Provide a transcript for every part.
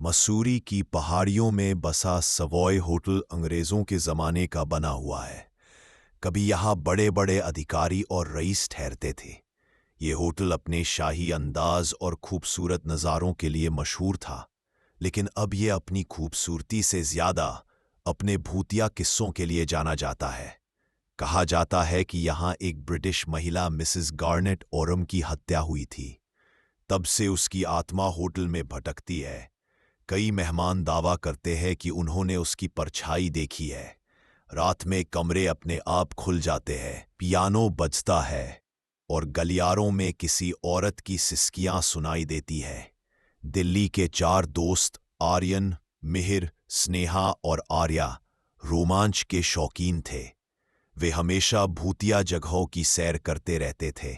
मसूरी की पहाड़ियों में बसा सवॉय होटल अंग्रेजों के जमाने का बना हुआ है। कभी यहाँ बड़े बड़े अधिकारी और रईस ठहरते थे। ये होटल अपने शाही अंदाज और खूबसूरत नज़ारों के लिए मशहूर था, लेकिन अब ये अपनी खूबसूरती से ज्यादा अपने भूतिया किस्सों के लिए जाना जाता है। कहा जाता है कि यहाँ एक ब्रिटिश महिला मिसेस गार्नेट ओरम की हत्या हुई थी। तब से उसकी आत्मा होटल में भटकती है। कई मेहमान दावा करते हैं कि उन्होंने उसकी परछाई देखी है। रात में कमरे अपने आप खुल जाते हैं, पियानो बजता है और गलियारों में किसी औरत की सिसकियां सुनाई देती है। दिल्ली के चार दोस्त आर्यन, मिहिर, स्नेहा और आर्या रोमांच के शौकीन थे। वे हमेशा भूतिया जगहों की सैर करते रहते थे।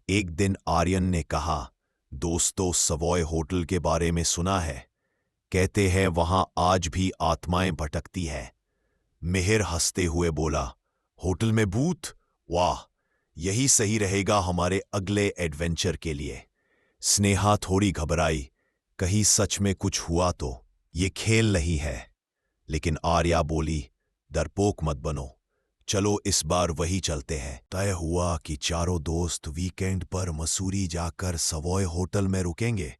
एक दिन आर्यन ने कहा, दोस्तों, सवॉय होटल के बारे में सुना है? कहते हैं वहां आज भी आत्माएं भटकती हैं। मिहिर हंसते हुए बोला, होटल में भूत? वाह, यही सही रहेगा हमारे अगले एडवेंचर के लिए। स्नेहा थोड़ी घबराई, कहीं सच में कुछ हुआ तो? ये खेल नहीं है। लेकिन आर्या बोली, डरपोक मत बनो, चलो इस बार वही चलते हैं। तय हुआ कि चारों दोस्त वीकेंड पर मसूरी जाकर सवॉय होटल में रुकेंगे।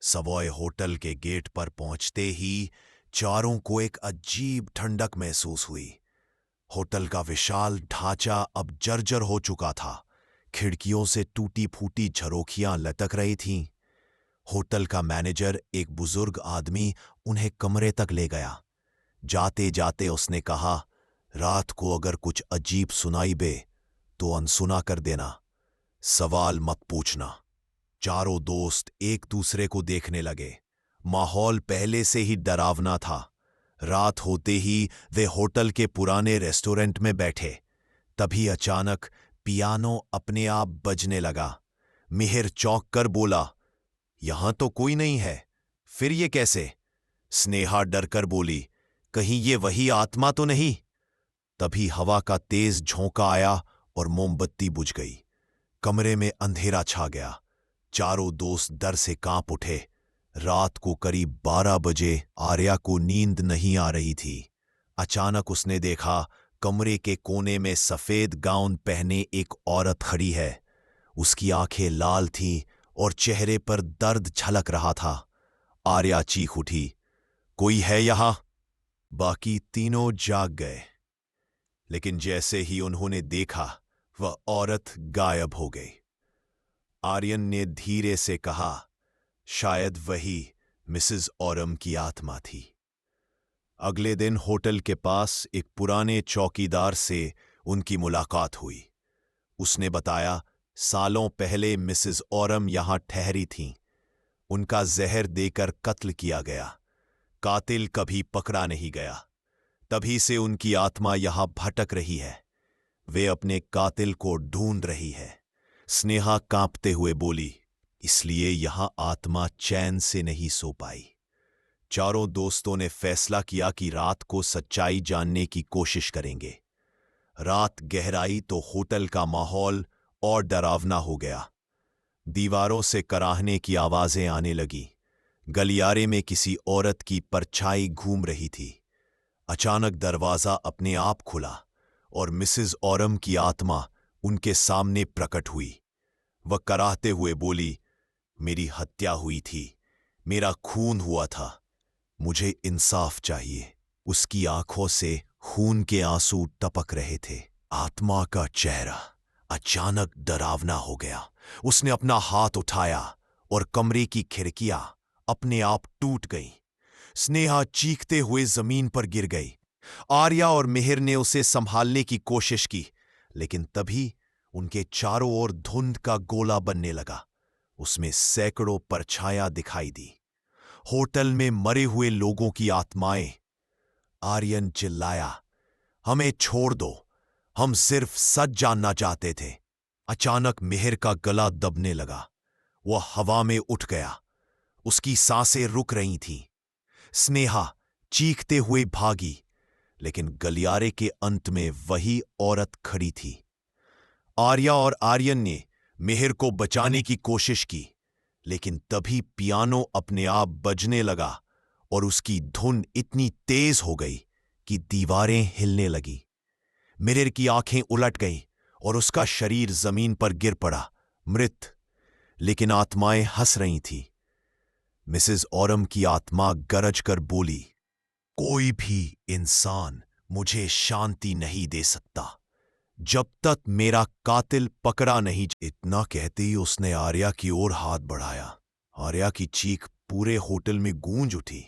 सवॉय होटल के गेट पर पहुंचते ही चारों को एक अजीब ठंडक महसूस हुई। होटल का विशाल ढांचा अब जर्जर हो चुका था। खिड़कियों से टूटी फूटी झरोखियां लटक रही थीं। होटल का मैनेजर, एक बुजुर्ग आदमी, उन्हें कमरे तक ले गया। जाते जाते उसने कहा, रात को अगर कुछ अजीब सुनाई दे तो अनसुना कर देना, सवाल मत पूछना। चारों दोस्त एक दूसरे को देखने लगे। माहौल पहले से ही डरावना था। रात होते ही वे होटल के पुराने रेस्टोरेंट में बैठे। तभी अचानक पियानो अपने आप बजने लगा। मिहिर चौंक कर बोला, यहां तो कोई नहीं है, फिर ये कैसे? स्नेहा डरकर बोली, कहीं ये वही आत्मा तो नहीं? तभी हवा का तेज झोंका आया और मोमबत्ती बुझ गई। कमरे में अंधेरा छा गया। चारों दोस्त डर से कांप उठे। रात को करीब 12 बजे आर्या को नींद नहीं आ रही थी। अचानक उसने देखा, कमरे के कोने में सफेद गाउन पहने एक औरत खड़ी है। उसकी आंखें लाल थीं और चेहरे पर दर्द झलक रहा था। आर्या चीख उठी, कोई है यहां? बाकी तीनों जाग गए, लेकिन जैसे ही उन्होंने देखा, वह औरत गायब हो गई। आर्यन ने धीरे से कहा, शायद वही मिसेस ओरम की आत्मा थी। अगले दिन होटल के पास एक पुराने चौकीदार से उनकी मुलाकात हुई। उसने बताया, सालों पहले मिसेस ओरम यहां ठहरी थीं। उनका जहर देकर कत्ल किया गया। कातिल कभी पकड़ा नहीं गया। तभी से उनकी आत्मा यहां भटक रही है। वे अपने कातिल को ढूंढ रही है। स्नेहा कांपते हुए बोली, इसलिए यहां आत्मा चैन से नहीं सो पाई। चारों दोस्तों ने फैसला किया कि रात को सच्चाई जानने की कोशिश करेंगे। रात गहराई तो होटल का माहौल और डरावना हो गया। दीवारों से कराहने की आवाजें आने लगी। गलियारे में किसी औरत की परछाई घूम रही थी। अचानक दरवाजा अपने आप खुला और मिसेस ओरम की आत्मा उनके सामने प्रकट हुई। वह कराहते हुए बोली, मेरी हत्या हुई थी, मेरा खून हुआ था, मुझे इंसाफ चाहिए। उसकी आंखों से खून के आंसू टपक रहे थे। आत्मा का चेहरा अचानक डरावना हो गया। उसने अपना हाथ उठाया और कमरे की खिड़कियां अपने आप टूट गईं। स्नेहा चीखते हुए जमीन पर गिर गई। आर्या और मिहिर ने उसे संभालने की कोशिश की, लेकिन तभी उनके चारों ओर धुंध का गोला बनने लगा। उसमें सैकड़ों परछायां दिखाई दी। होटल में मरे हुए लोगों की आत्माएं। आर्यन चिल्लाया, हमें छोड़ दो, हम सिर्फ सच जानना चाहते थे। अचानक मिहिर का गला दबने लगा। वह हवा में उठ गया। उसकी सांसें रुक रही थीं। स्नेहा चीखते हुए भागी, लेकिन गलियारे के अंत में वही औरत खड़ी थी। आर्या और आर्यन ने मिहिर को बचाने की कोशिश की, लेकिन तभी पियानो अपने आप बजने लगा और उसकी धुन इतनी तेज हो गई कि दीवारें हिलने लगी। मिरर की आंखें उलट गईं और उसका शरीर जमीन पर गिर पड़ा, मृत। लेकिन आत्माएं हंस रही थीं। मिसेस ऑरम की आत्मा गरज कर बोली, कोई भी इंसान मुझे शांति नहीं दे सकता जब तक मेरा कातिल पकड़ा नहीं। इतना कहते ही उसने आर्या की ओर हाथ बढ़ाया। आर्या की चीख पूरे होटल में गूंज उठी।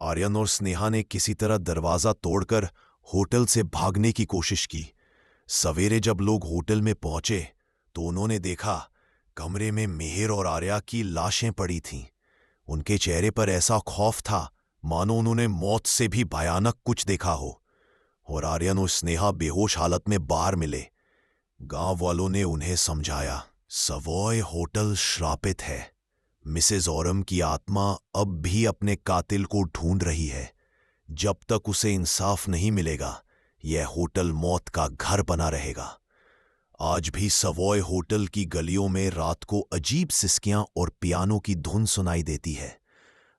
आर्यन और स्नेहा ने किसी तरह दरवाजा तोड़कर होटल से भागने की कोशिश की। सवेरे जब लोग होटल में पहुंचे तो उन्होंने देखा कमरे में मिहिर और आर्या की लाशें पड़ी थीं। उनके चेहरे पर ऐसा खौफ था मानो उन्होंने मौत से भी भयानक कुछ देखा हो। और आर्यन और स्नेहा बेहोश हालत में बाहर मिले। गांव वालों ने उन्हें समझाया, सवॉय होटल श्रापित है। मिसेस ऑरम की आत्मा अब भी अपने कातिल को ढूंढ रही है। जब तक उसे इंसाफ नहीं मिलेगा यह होटल मौत का घर बना रहेगा। आज भी सवॉय होटल की गलियों में रात को अजीब सिसकियां और पियानो की धुन सुनाई देती है।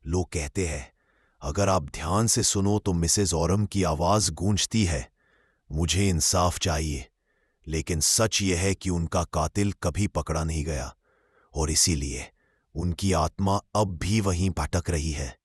लोग कहते हैं अगर आप ध्यान से सुनो तो मिसेस ऑरम की आवाज गूंजती है, मुझे इंसाफ चाहिए। लेकिन सच यह है कि उनका कातिल कभी पकड़ा नहीं गया और इसीलिए उनकी आत्मा अब भी वहीं भटक रही है।